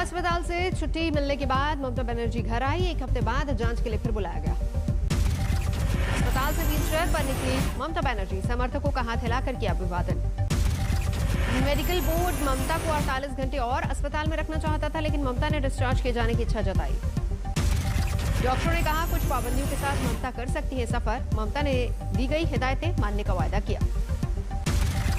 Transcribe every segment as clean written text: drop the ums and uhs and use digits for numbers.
अस्पताल से छुट्टी मिलने के बाद ममता बनर्जी घर आई। एक हफ्ते बाद जांच के लिए फिर बुलाया गया। अस्पताल से व्हीलचेयर पर निकली ममता बनर्जी, समर्थकों का हाथ हिलाकर किया अभिवादन। मेडिकल बोर्ड ममता को 48 घंटे और अस्पताल में रखना चाहता था, लेकिन ममता ने डिस्चार्ज किए जाने की इच्छा जताई। डॉक्टरों ने कहा कुछ पाबंदियों के साथ ममता कर सकती है सफर। ममता ने दी गई हिदायतें मानने का वायदा किया।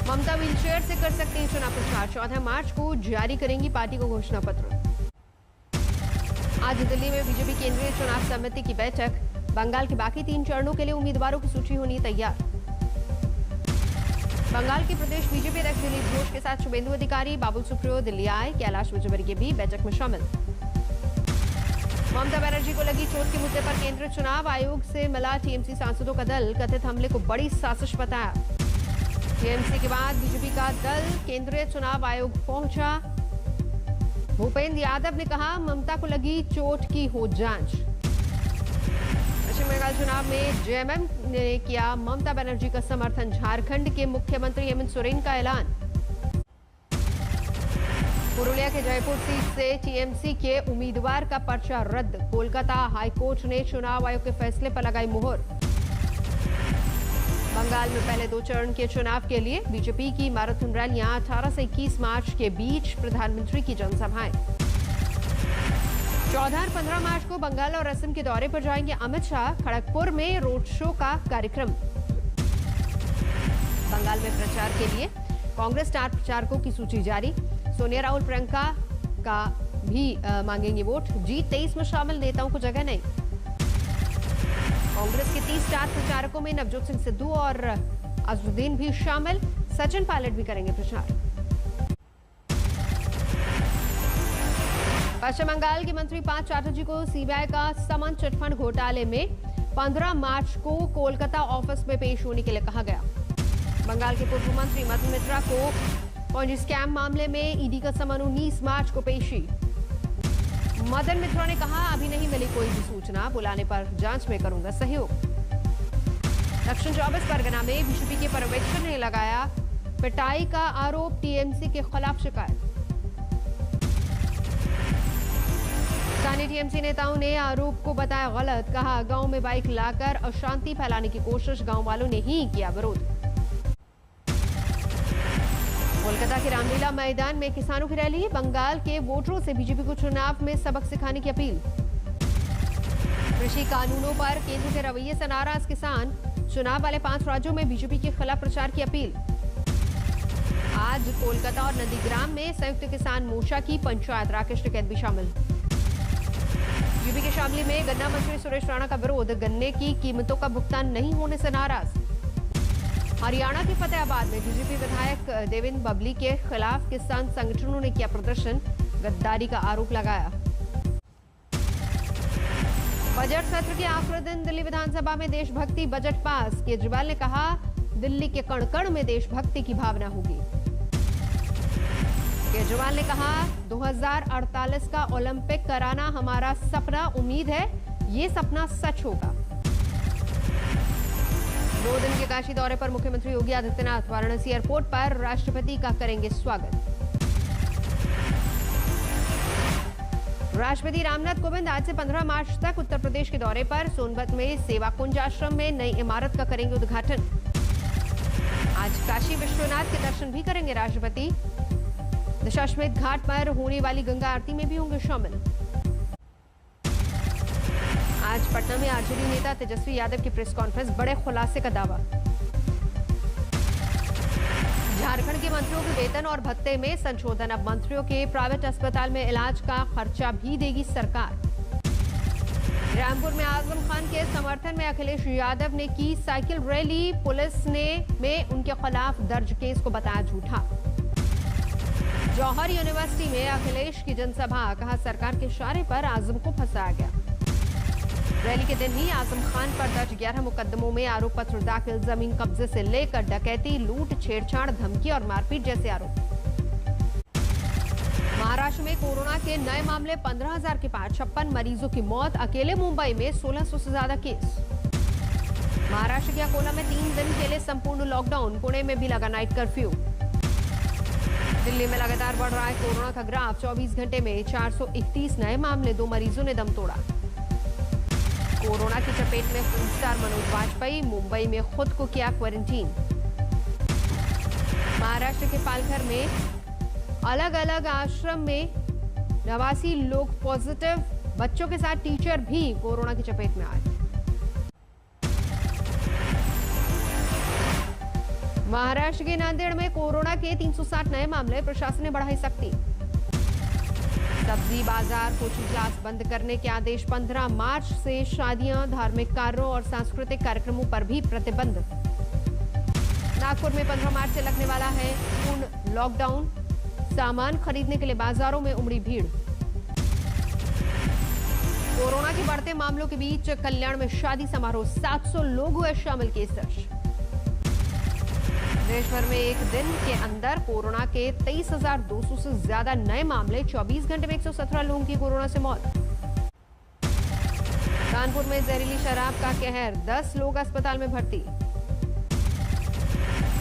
ममता व्हीलचेयर से कर सकते हैं चुनाव प्रचार। 14 मार्च को जारी करेंगी पार्टी को घोषणा पत्र। आज दिल्ली में बीजेपी केंद्रीय चुनाव समिति की बैठक। बंगाल के बाकी 3 चरणों के लिए उम्मीदवारों की सूची होनी तैयार। बंगाल के प्रदेश बीजेपी अध्यक्ष दिलीप घोष के साथ शुभेंदु अधिकारी, बाबुल सुप्रियो दिल्ली आए। कैलाश विजयवर्गीय भी बैठक में शामिल। ममता बनर्जी को लगी चोट के मुद्दे पर केंद्रीय चुनाव आयोग से मिला टीएमसी सांसदों का दल। कथित हमले को बड़ी साजिश बताया। टीएमसी के बाद बीजेपी का दल केंद्रीय चुनाव आयोग पहुंचा। भूपेंद्र यादव ने कहा ममता को लगी चोट की हो जांच। पश्चिम बंगाल चुनाव में जेएमएम ने किया ममता बनर्जी का समर्थन। झारखंड के मुख्यमंत्री हेमंत सोरेन का ऐलान। पुरुलिया के जयपुर सीट से टीएमसी के उम्मीदवार का पर्चा रद्द। कोलकाता हाईकोर्ट ने चुनाव आयोग के फैसले पर लगाई मुहर। बंगाल में पहले 2 चरण के चुनाव के लिए बीजेपी की मैराथन रैलियां। 18 से 21 मार्च के बीच प्रधानमंत्री की जनसभाएं। 14 और 15 मार्च को बंगाल और असम के दौरे पर जाएंगे अमित शाह। खड़गपुर में रोड शो का कार्यक्रम। बंगाल में प्रचार के लिए कांग्रेस स्टार प्रचारकों की सूची जारी। सोनिया राहुल प्रियंका का भी मांगेंगे वोट। G23 में शामिल नेताओं को जगह नहीं। कांग्रेस के 30 स्टार प्रचारकों में नवजोत सिंह सिद्धू और अजरुद्दीन भी शामिल। सचिन पायलट भी करेंगे प्रचार। पश्चिम बंगाल के मंत्री पार्थ चैटर्जी को सीबीआई का समन चिटफंड घोटाले में 15 मार्च को कोलकाता ऑफिस में पेश होने के लिए कहा गया। बंगाल के पूर्व मंत्री मदन मित्रा को पॉन्जी स्कैम मामले में ईडी का समन 19 मार्च को पेशी। मदन मित्रा ने कहा अभी नहीं मिली कोई भी सूचना, बुलाने पर जांच में करूंगा सहयोग। दक्षिण 24 परगना में बीजेपी के पर्यवेक्षक ने लगाया पिटाई का आरोप। टीएमसी के खिलाफ शिकायत। स्थानीय टीएमसी नेताओं ने आरोप को बताया गलत। कहा गांव में बाइक लाकर अशांति फैलाने की कोशिश, गांव वालों ने ही किया विरोध। कोलकाता के रामलीला मैदान में किसानों की रैली। बंगाल के वोटरों से बीजेपी को चुनाव में सबक सिखाने की अपील। कृषि कानूनों पर केंद्र के रवैये से नाराज किसान। चुनाव वाले 5 राज्यों में बीजेपी के खिलाफ प्रचार की अपील। आज कोलकाता और नंदीग्राम में संयुक्त किसान मोर्चा की पंचायत। राकेश टिकैत भी शामिल। यूपी के शामली में गन्ना मंत्री सुरेश राणा का विरोध। गन्ने की कीमतों का भुगतान नहीं होने से नाराज। हरियाणा के फतेहाबाद में बीजेपी विधायक देवेंद्र बबली के खिलाफ किसान संगठनों ने किया प्रदर्शन। गद्दारी का आरोप लगाया। बजट सत्र के आखिरी दिन दिल्ली विधानसभा में देशभक्ति बजट पास। केजरीवाल ने कहा दिल्ली के कण कण में देशभक्ति की भावना होगी। केजरीवाल ने कहा 2048 का ओलंपिक कराना हमारा सपना। उम्मीद है ये सपना सच होगा। 2 दिन के काशी दौरे पर मुख्यमंत्री योगी आदित्यनाथ। वाराणसी एयरपोर्ट पर राष्ट्रपति का करेंगे स्वागत। राष्ट्रपति रामनाथ कोविंद आज से 15 मार्च तक उत्तर प्रदेश के दौरे पर। सोनभद्र में सेवा कुंज आश्रम में नई इमारत का करेंगे उद्घाटन। आज काशी विश्वनाथ के दर्शन भी करेंगे राष्ट्रपति। दशाश्वमेध घाट पर होने वाली गंगा आरती में भी होंगे शामिल। आज पटना में आरजेडी नेता तेजस्वी यादव की प्रेस कॉन्फ्रेंस। बड़े खुलासे का दावा। झारखंड के मंत्रियों के वेतन और भत्ते में संशोधन। अब मंत्रियों के प्राइवेट अस्पताल में इलाज का खर्चा भी देगी सरकार। रामपुर में आजम खान के समर्थन में अखिलेश यादव ने की साइकिल रैली। पुलिस ने उनके खिलाफ दर्ज केस को बताया झूठा। जौहर यूनिवर्सिटी में अखिलेश की जनसभा। कहा सरकार के इशारे पर आजम को फंसाया गया। रैली के दिन ही आजम खान पर दर्ज 11 मुकदमों में आरोप पत्र दाखिल। जमीन कब्जे से लेकर डकैती, लूट, छेड़छाड़, धमकी और मारपीट जैसे आरोप। महाराष्ट्र में कोरोना के नए मामले 15,000 के पार। 56 मरीजों की मौत। अकेले मुंबई में 1600 से ज्यादा केस। महाराष्ट्र के अकोला में 3 दिन के लिए संपूर्ण लॉकडाउन। पुणे में भी लगा नाइट कर्फ्यू। दिल्ली में लगातार बढ़ रहा है कोरोना का ग्राफ। 24 घंटे में 431 नए मामले, 2 मरीजों ने दम तोड़ा। कोरोना की चपेट में फिल्म स्टार मनोज वाजपेयी, मुंबई में खुद को किया क्वारंटीन। महाराष्ट्र के पालघर में अलग अलग आश्रम में 89 लोग पॉजिटिव, बच्चों के साथ टीचर भी कोरोना की चपेट में आए। महाराष्ट्र के नांदेड़ में कोरोना के 360 नए मामले, प्रशासन ने बढ़ाई सख्ती। सब्जी बाजार, कोचिंग क्लास बंद करने के आदेश। 15 मार्च से शादियां, धार्मिक कार्यों और सांस्कृतिक कार्यक्रमों पर भी प्रतिबंध। नागपुर में 15 मार्च से लगने वाला है पूर्ण लॉकडाउन। सामान खरीदने के लिए बाजारों में उमड़ी भीड़। कोरोना के बढ़ते मामलों के बीच कल्याण में शादी समारोह, 700 लोग हुए शामिल। केस दर्ज। देश भर में एक दिन के अंदर कोरोना के 23,200 से ज्यादा नए मामले। 24 घंटे में 117 लोगों की कोरोना से मौत। कानपुर में जहरीली शराब का कहर, 10 लोग अस्पताल में भर्ती।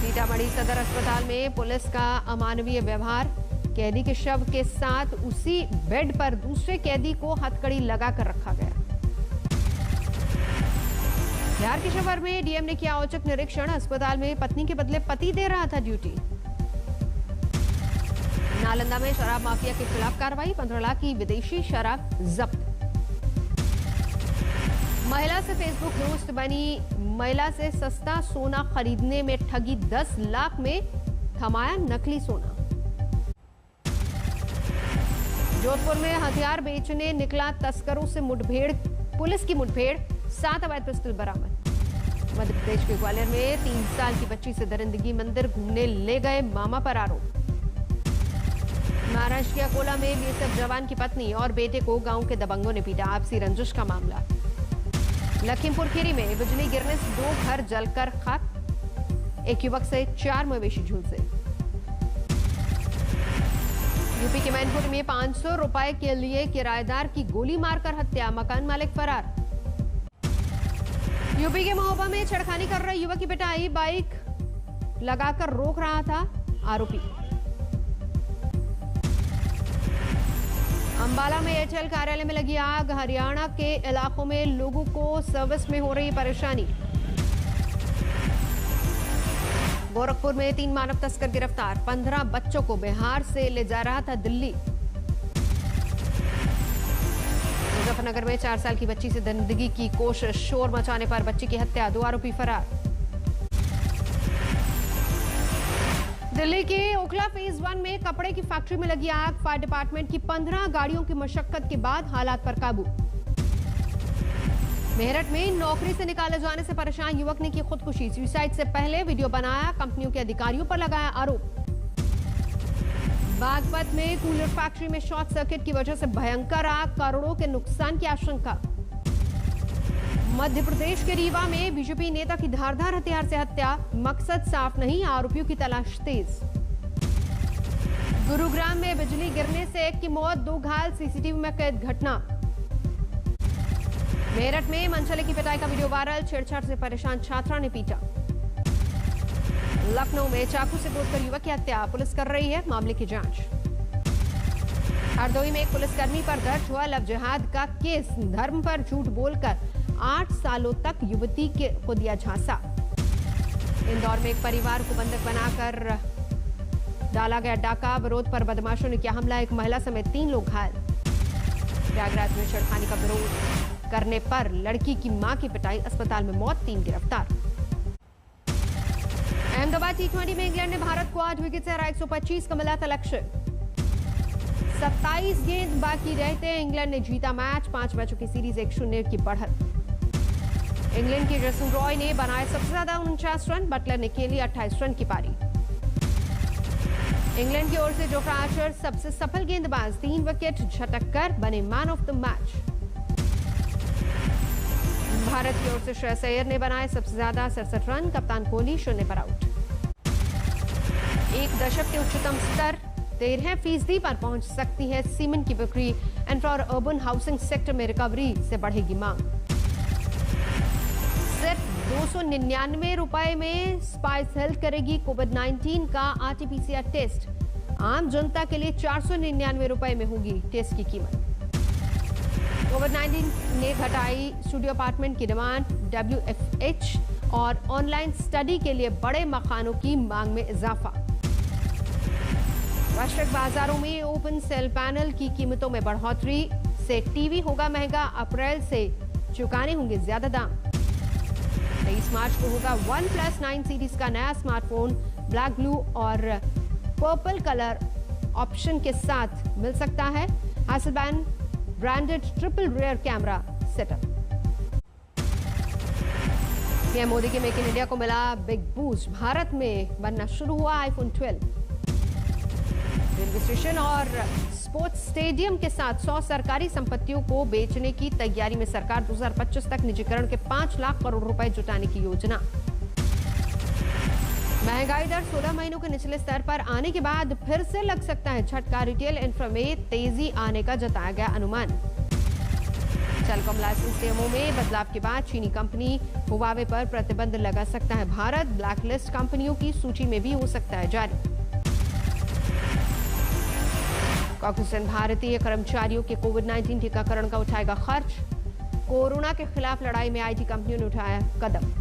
सीतामढ़ी सदर अस्पताल में पुलिस का अमानवीय व्यवहार, कैदी के शव के साथ उसी बेड पर दूसरे कैदी को हथकड़ी लगाकर रखा गया। बिहार के शिवहर में डीएम ने किया औचक निरीक्षण, अस्पताल में पत्नी के बदले पति दे रहा था ड्यूटी। नालंदा में शराब माफिया के खिलाफ कार्रवाई, 15 लाख की विदेशी शराब जब्त। महिला से फेसबुक दोस्त बनी महिला से सस्ता सोना खरीदने में ठगी, 10 लाख में थमाया नकली सोना। जोधपुर में हथियार बेचने निकला तस्करों से मुठभेड़, पुलिस की मुठभेड़, 7 अवैध पिस्टल बरामद। मध्य प्रदेश के ग्वालियर में 3 साल की बच्ची से दरिंदगी, मंदिर घूमने ले गए मामा पर आरोप। महाराष्ट्र के अकोला में बीएसएफ जवान की पत्नी और बेटे को गांव के दबंगों ने पीटा, आपसी रंजिश का मामला। लखीमपुर खीरी में बिजली गिरने से 2 घर जलकर खाक, एक युवक से 4 मवेशी झुलसे। यूपी के मैनपुर में 500 रुपए के लिए किराएदार की गोली मारकर हत्या, मकान मालिक फरार। यूपी के महोबा में छेड़खानी कर रहे युवक की पिटाई, बाइक लगाकर रोक रहा था आरोपी। अंबाला में एयरटेल कार्यालय में लगी आग, हरियाणा के इलाकों में लोगों को सर्विस में हो रही परेशानी। गोरखपुर में 3 मानव तस्कर गिरफ्तार, 15 बच्चों को बिहार से ले जा रहा था दिल्ली। मुजफ्फरनगर में 4 साल की बच्ची से दरिंदगी की कोशिश, शोर मचाने पर बच्ची की हत्या, 2 आरोपी फरार। दिल्ली के ओखला फेज 1 में कपड़े की फैक्ट्री में लगी आग, फायर डिपार्टमेंट की 15 गाड़ियों की मशक्कत के बाद हालात पर काबू। मेरठ में नौकरी से निकाले जाने से परेशान युवक ने की खुदकुशी, सुसाइड से पहले वीडियो बनाया, कंपनियों के अधिकारियों पर लगाया आरोप। बागपत में कूलर फैक्ट्री में शॉर्ट सर्किट की वजह से भयंकर आग, करोड़ों के नुकसान की आशंका। मध्य प्रदेश के रीवा में बीजेपी नेता की धारदार हथियार से हत्या, मकसद साफ नहीं, आरोपियों की तलाश तेज। गुरुग्राम में बिजली गिरने से 1 की मौत, 2 घायल, सीसीटीवी में कैद घटना। मेरठ में मनचले की पिटाई का वीडियो वायरल, छेड़छाड़ से परेशान छात्रा ने पीटा। लखनऊ में चाकू से गोदकर युवक की हत्या, पुलिस कर रही है मामले की जांच। हरदोई में एक पुलिसकर्मी पर दर्ज हुआ लव जिहाद का केस, धर्म पर झूठ बोलकर 8 सालों तक युवती को दिया झांसा। इंदौर में एक परिवार को बंधक बनाकर डाला गया डाका, विरोध पर बदमाशों ने किया हमला, एक महिला समेत 3 लोग घायल। प्रयागराज में छेड़खानी का विरोध करने पर लड़की की मां की पिटाई, अस्पताल में मौत, 3 गिरफ्तार। अहमदाबाद T20 में इंग्लैंड ने भारत को 8 विकेट से हराया, 125 का मिला था लक्ष्य। 27 गेंद बाकी रहते इंग्लैंड ने जीता मैच, 5 मैचों की सीरीज 1-0 की बढ़त। इंग्लैंड के जेसन रॉय ने बनाए सबसे ज्यादा 49 रन, बटलर ने खेली 28 रन की पारी। इंग्लैंड की ओर से जोफ्रा आर्चर सबसे सफल गेंदबाज, 3 विकेट झटककर बने man of the match. Bharat की ओर से श्रेयस अय्यर ने बनाए सबसे ज्यादा 67 रन, कप्तान कोहली 0 पर आउट। 1 दशक के उच्चतम स्तर 13% पर पहुंच सकती है सीमेंट की बिक्री, and for urban housing sector में रिकवरी से बढ़ेगी मांग। सिर्फ 299 रुपए में स्पाइस हेल्थ करेगी कोविड-19 का RT-PCR टेस्ट। आम जनता के लिए 499 रुपए में होगी टेस्ट की कीमत। कोविड-19 ने घटाई स्टूडियो अपार्टमेंट की डिमांड। WFH और ऑनलाइन स्टडी के लिए बड़े मकानों की मांग में इजाफा। वैश्विक बाजारों में ओपन सेल पैनल की कीमतों में बढ़ोतरी से टीवी होगा महंगा। अप्रैल से चुकाने होंगे ज्यादा दाम। 23 मार्च को होगा OnePlus 9 सीरीज का नया स्मार्टफोन। ब्लैक, ब्लू और पर्पल कलर ऑप्शन के साथ मिल सकता है। Hasselblad branded triple rear camera setup. PM Modi के मेक इन इंडिया को मिला बिग बूस्ट। भारत में बनना शुरू हुआ iPhone 12। रेलवे स्टेशन और स्पोर्ट्स स्टेडियम के साथ 100 सरकारी संपत्तियों को बेचने की तैयारी में सरकार। 2025 तक निजीकरण के 5 लाख करोड़ रुपए जुटाने की योजना। महंगाई दर 16 महीनों के निचले स्तर पर आने के बाद फिर से लग सकता है झटका। रिटेल इंफ्रा में तेजी आने का जताया गया अनुमान। टेलीकॉम लाइसेंस नियमों में बदलाव के बाद चीनी कंपनी हुवावे पर प्रतिबंध लगा सकता है भारत। ब्लैकलिस्ट कंपनियों की सूची में भी हो सकता है जारी। कॉकसिजन भारतीय कर्मचारियों के कोविड-19 टीकाकरण का उठाएगा खर्च। कोरोना के खिलाफ लड़ाई में आईटी कंपनियों ने उठाया कदम।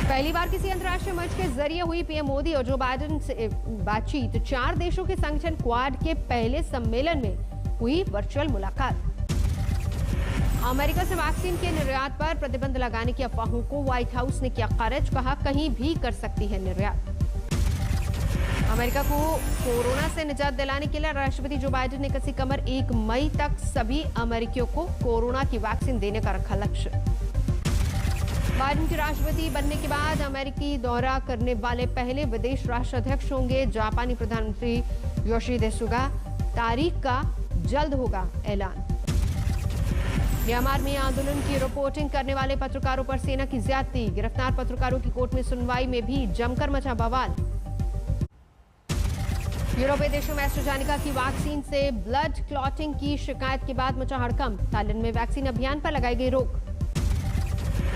पहली बार किसी अंतर्राष्ट्रीय मंच के जरिए हुई पीएम मोदी और जो बाइडेन से बातचीत। 4 देशों के संगठन क्वाड के पहले सम्मेलन में हुई वर्चुअल मुलाकात। अमेरिका से वैक्सीन के निर्यात पर प्रतिबंध लगाने की अफवाहों को व्हाइट हाउस ने किया खारिज। कहा कहीं भी कर सकती है निर्यात। अमेरिका को कोरोना से निजात दिलाने के लिए राष्ट्रपति जो बाइडेन ने कसी कमर। 1 मई तक सभी अमेरिकियों को कोरोना की वैक्सीन देने का रखा लक्ष्य। बाइडेन के राष्ट्रपति बनने के बाद अमेरिकी दौरा करने वाले पहले विदेश राष्ट्राध्यक्ष होंगे। जापानी प्रधानमंत्री योशिहिदे सुगा। तारीख का जल्द होगा ऐलान। म्यांमार में आंदोलन की रिपोर्टिंग करने वाले पत्रकारों पर सेना की ज्यादती। गिरफ्तार पत्रकारों की कोर्ट में सुनवाई में भी जमकर मचा बवाल। यूरोपीय देशों में एस्ट्राजेनेका की वैक्सीन से ब्लड क्लॉटिंग की शिकायत के बाद मचा हड़कंप। थाईलैंड में वैक्सीन अभियान पर लगाई गई रोक।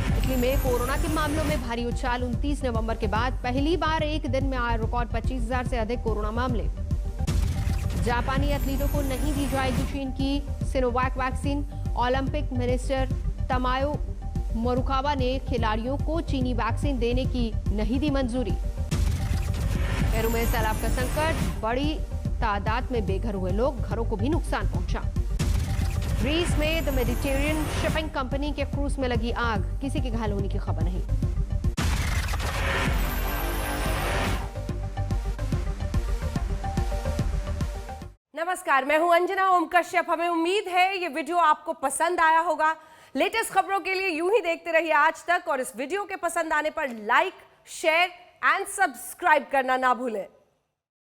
इटली में कोरोना के मामलों में भारी उछाल। 29 नवंबर के बाद पहली बार एक दिन में आए रिकॉर्ड 25,000 से अधिक कोरोना मामले। जापानी एथलीटों को नहीं दी जाएगी चीन की सिनोवैक वैक्सीन। ओलंपिक मिनिस्टर तमायो मोरुकावा ने खिलाड़ियों को चीनी वैक्सीन देने की नहीं दी मंजूरी। पेरू में सैलाब का संकट। बड़ी तादाद में बेघर हुए लोग। घरों को भी नुकसान पहुंचा। ग्रीस में द मेडिटेरियन शिपिंग कंपनी के क्रूज में लगी आग। किसी के घायल होने की खबर नहीं। नमस्कार, मैं हूं अंजना ओम कश्यप। हमें उम्मीद है ये वीडियो आपको पसंद आया होगा। लेटेस्ट खबरों के लिए यूं ही देखते रहिए आज तक और इस वीडियो के पसंद आने पर लाइक, शेयर एंड सब्सक्राइब करना ना भूलें।